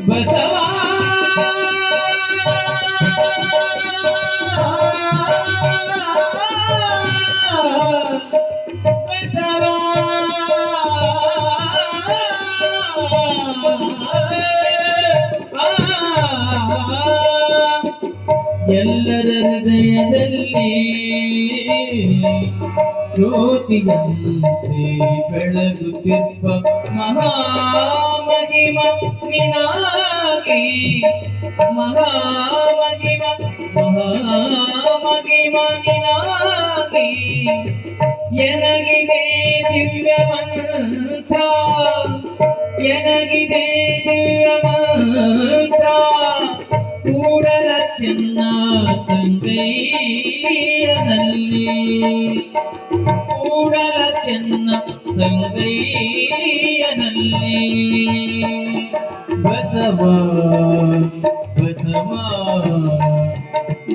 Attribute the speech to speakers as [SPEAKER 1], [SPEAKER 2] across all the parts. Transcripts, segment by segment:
[SPEAKER 1] ಬಸವ ಎಲ್ಲರ ಹೃದಯದಲ್ಲಿ ಜ್ಯೋತಿಯಂತೆ ಬೆಳಗುತ್ತಿರುವ ಮಹಾಮಹಿಮ ನಿನಾಗಿ ಮಹಾಮಹಿಮ ಮಹಾಮಹಿಮ ನಿನಾಗಿ ಎನಗಿದೆ ದಿವ್ಯ ಮಂತ್ರ ಎನಗಿದೆ ದಿವ್ಯ ಮಂತ್ರ ಕೂಡಲ ಚೆನ್ನ ಸಂಗಯ್ಯನಲ್ಲಿ ಕೂಡಲ ಚೆನ್ನ ಸಂಗಯ್ಯನಲ್ಲಿ ಬಸವ ಬಸವ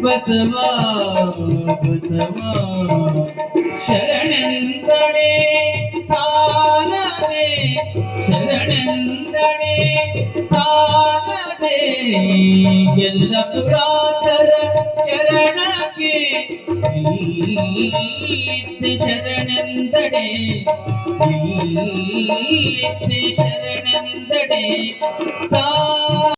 [SPEAKER 1] ಬಸವ ಬಸವ ಶರಣೆಂದಡೆ ಸಾಲದೆ ಶರಣೆಂದಡೆ ಸಾಲದೆ ಎಲ್ಲ ಪುರಾತರ ಚರಣಕ್ಕೆ ಇಲ್ಲಿದ್ದೆ ಶರಣೆಂದಡೆ ಇಲ್ಲಿದ್ದೆ ಶರಣೆಂದಡೆ ಸಾ